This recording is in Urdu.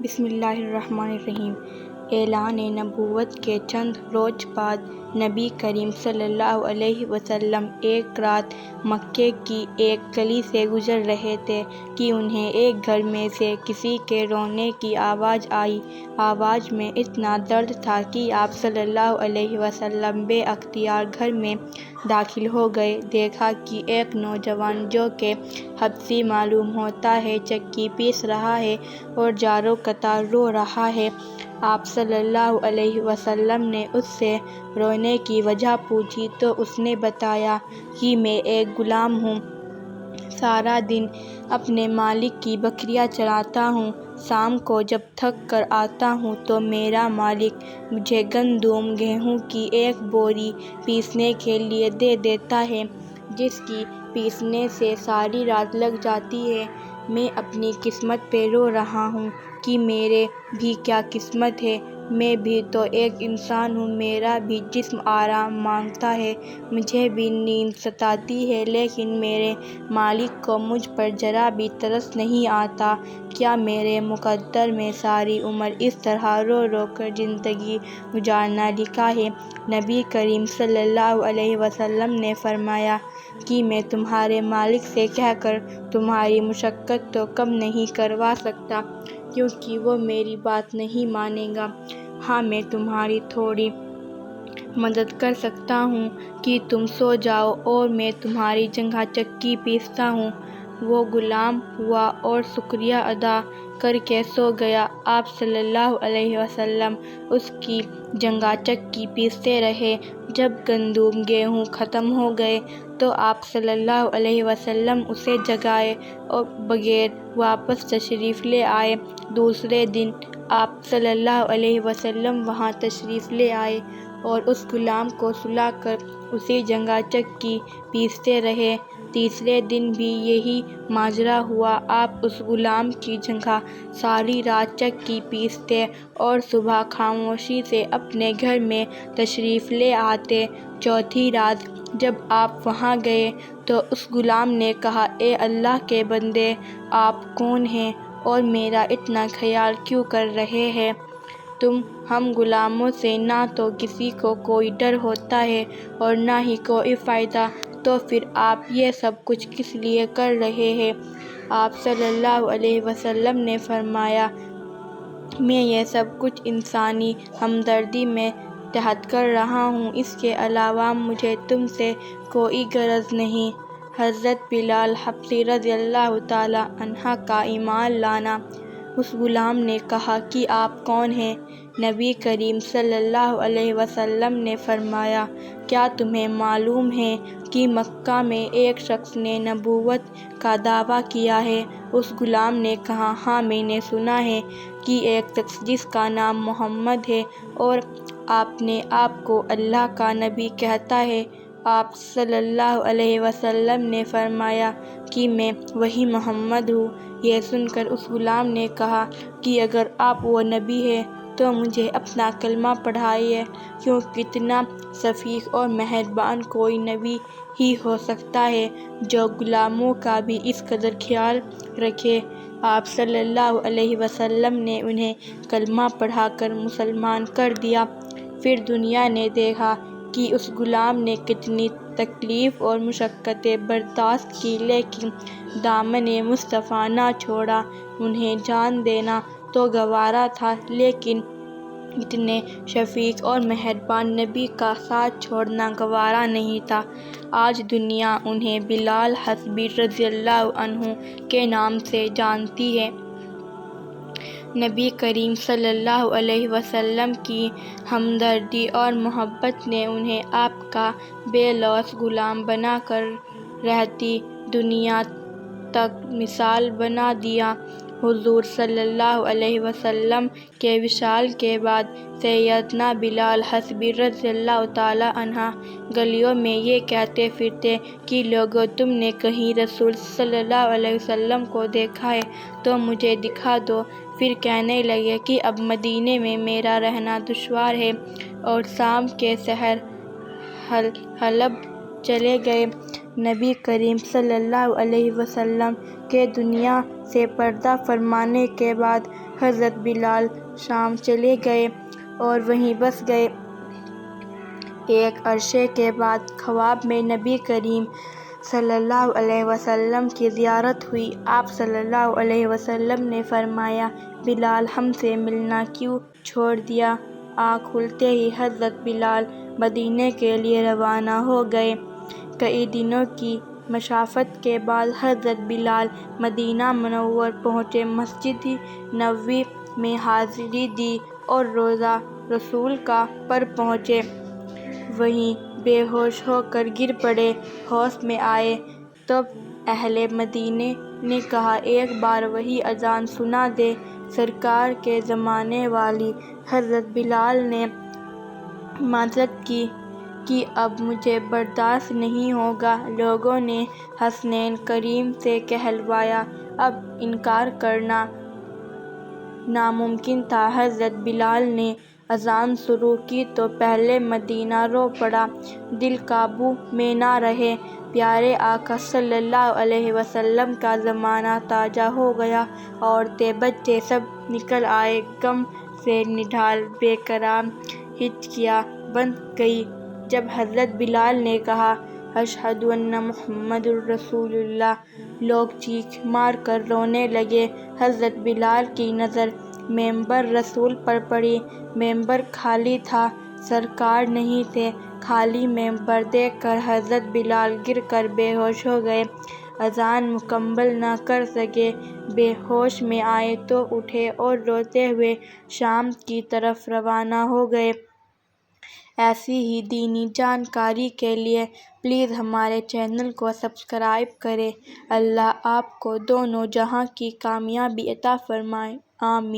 بسم اللہ الرحمن الرحیم۔ اعلان نبوت کے چند روز بعد نبی کریم صلی اللہ علیہ وسلم ایک رات مکے کی ایک گلی سے گزر رہے تھے کہ انہیں ایک گھر میں سے کسی کے رونے کی آواز آئی۔ آواز میں اتنا درد تھا کہ آپ صلی اللہ علیہ وسلم بے اختیار گھر میں داخل ہو گئے۔ دیکھا کہ ایک نوجوان جو کہ حبشی معلوم ہوتا ہے چکی پیس رہا ہے اور زاروں قطار رو رہا ہے۔ آپ صلی اللہ علیہ وسلم نے اس سے رونے کی وجہ پوچھی تو اس نے بتایا کہ میں ایک غلام ہوں، سارا دن اپنے مالک کی بکریاں چراتا ہوں، شام کو جب تھک کر آتا ہوں تو میرا مالک مجھے گندم گیہوں کی ایک بوری پیسنے کے لیے دے دیتا ہے، جس کی پیسنے سے ساری رات لگ جاتی ہے۔ میں اپنی قسمت پہ رو رہا ہوں کہ میرے بھی کیا قسمت ہے، میں بھی تو ایک انسان ہوں، میرا بھی جسم آرام مانگتا ہے، مجھے بھی نیند ستاتی ہے، لیکن میرے مالک کو مجھ پر ذرا بھی ترس نہیں آتا۔ کیا میرے مقدر میں ساری عمر اس طرح رو رو کر زندگی گزارنا لکھا ہے؟ نبی کریم صلی اللہ علیہ وسلم نے فرمایا کہ میں تمہارے مالک سے کہہ کر تمہاری مشقت تو کم نہیں کروا سکتا، کیونکہ وہ میری بات نہیں مانے گا۔ ہاں، میں تمہاری تھوڑی مدد کر سکتا ہوں کہ تم سو جاؤ اور میں تمہاری جگہ چکی پیستا ہوں۔ وہ غلام ہوا اور شکریہ ادا کر کے سو گیا۔ آپ صلی اللہ علیہ وسلم اس کی جگہ چکی پیستے رہے۔ جب گندم گیہوں ختم ہو گئے تو آپ صلی اللہ علیہ وسلم اسے جگائے بغیر واپس تشریف لے آئے۔ دوسرے دن آپ صلی اللہ علیہ وسلم وہاں تشریف لے آئے اور اس غلام کو سلا کر اسی جگہ چکی پیستے رہے۔ تیسرے دن بھی یہی ماجرا ہوا۔ آپ اس غلام کی جگہ ساری رات چکی پیستے اور صبح خاموشی سے اپنے گھر میں تشریف لے آتے۔ چوتھی رات جب آپ وہاں گئے تو اس غلام نے کہا، اے اللہ کے بندے، آپ کون ہیں اور میرا اتنا خیال کیوں کر رہے ہیں؟ ہم غلاموں سے نہ تو کسی کو کوئی ڈر ہوتا ہے اور نہ ہی کوئی فائدہ، تو پھر آپ یہ سب کچھ کس لیے کر رہے ہیں؟ آپ صلی اللہ علیہ وسلم نے فرمایا، میں یہ سب کچھ انسانی ہمدردی میں تحت کر رہا ہوں، اس کے علاوہ مجھے تم سے کوئی غرض نہیں۔ حضرت بلال حبشی رضی اللہ تعالیٰ عنہ کا ایمان لانا۔ اس غلام نے کہا کہ آپ کون ہیں؟ نبی کریم صلی اللہ علیہ وسلم نے فرمایا، کیا تمہیں معلوم ہے کہ مکہ میں ایک شخص نے نبوت کا دعویٰ کیا ہے؟ اس غلام نے کہا، ہاں، میں نے سنا ہے کہ ایک شخص جس کا نام محمد ہے اور اپنے آپ کو اللہ کا نبی کہتا ہے۔ آپ صلی اللہ علیہ وسلم نے فرمایا کہ میں وہی محمد ہوں۔ یہ سن کر اس غلام نے کہا کہ اگر آپ وہ نبی ہیں تو مجھے اپنا کلمہ پڑھائیے، کیونکہ اتنا شفیق اور مہربان کوئی نبی ہی ہو سکتا ہے جو غلاموں کا بھی اس قدر خیال رکھے۔ آپ صلی اللہ علیہ وسلم نے انہیں کلمہ پڑھا کر مسلمان کر دیا۔ پھر دنیا نے دیکھا کہ اس غلام نے کتنی تکلیف اور مشقتیں برداشت کی، لیکن دامن مصطفیٰ نہ چھوڑا۔ انہیں جان دینا تو گوارا تھا، لیکن اتنے شفیق اور مہربان نبی کا ساتھ چھوڑنا گوارا نہیں تھا۔ آج دنیا انہیں بلال حبشی رضی اللہ عنہ کے نام سے جانتی ہے۔ نبی کریم صلی اللہ علیہ وسلم کی ہمدردی اور محبت نے انہیں آپ کا بے لوث غلام بنا کر رہتی دنیا تک مثال بنا دیا۔ حضور صلی اللہ علیہ وسلم کے وصال کے بعد سیدنا بلال حبشی رضی اللہ تعالیٰ عنہ گلیوں میں یہ کہتے پھرتے کہ لوگو، تم نے کہیں رسول صلی اللہ علیہ وسلم کو دیکھا ہے تو مجھے دکھا دو۔ پھر کہنے لگے کہ اب مدینے میں میرا رہنا دشوار ہے، اور شام کے سحر حلب چلے گئے۔ نبی کریم صلی اللہ علیہ وسلم کے دنیا سے پردہ فرمانے کے بعد حضرت بلال شام چلے گئے اور وہیں بس گئے۔ ایک عرصے کے بعد خواب میں نبی کریم صلی اللہ علیہ وسلم کی زیارت ہوئی۔ آپ صلی اللہ علیہ وسلم نے فرمایا، بلال ہم سے ملنا کیوں چھوڑ دیا؟ آنکھ کھلتے ہی حضرت بلال مدینے کے لیے روانہ ہو گئے۔ کئی دنوں کی مشقت کے بعد حضرت بلال مدینہ منورہ پہنچے، مسجد نبوی میں حاضری دی اور روضہ رسول کا پر پہنچے۔ وہیں بے ہوش ہو کر گر پڑے۔ ہوش میں آئے تو اہل مدینے نے کہا، ایک بار وہی اذان سنا دے۔ سرکار کے زمانے والی حضرت بلال نے معذرت کی کہ اب مجھے برداشت نہیں ہوگا۔ لوگوں نے حسنین کریم سے کہلوایا، اب انکار کرنا ناممکن تھا۔ حضرت بلال نے اذان شروع کی تو پہلے مدینہ رو پڑا، دل قابو میں نہ رہے۔ پیارے آقا صلی اللہ علیہ وسلم کا زمانہ تازہ ہو گیا، عورتیں بچے سب نکل آئے، غم سے نڈھال بے قرار ہچکیاں بن گئیں۔ جب حضرت بلال نے کہا، اشہد ان محمد رسول اللہ، لوگ چیخ مار کر رونے لگے۔ حضرت بلال کی نظر ممبر رسول پر پڑی۔ ممبر خالی تھا، سرکار نہیں تھے۔ خالی ممبر دیکھ کر حضرت بلال گر کر بے ہوش ہو گئے، اذان مکمل نہ کر سکے۔ بے ہوش میں آئے تو اٹھے اور روتے ہوئے شام کی طرف روانہ ہو گئے۔ ایسی ہی دینی جانکاری کے لیے پلیز ہمارے چینل کو سبسکرائب کریں۔ اللہ آپ کو دونوں جہاں کی کامیابی عطا فرمائے، آمین۔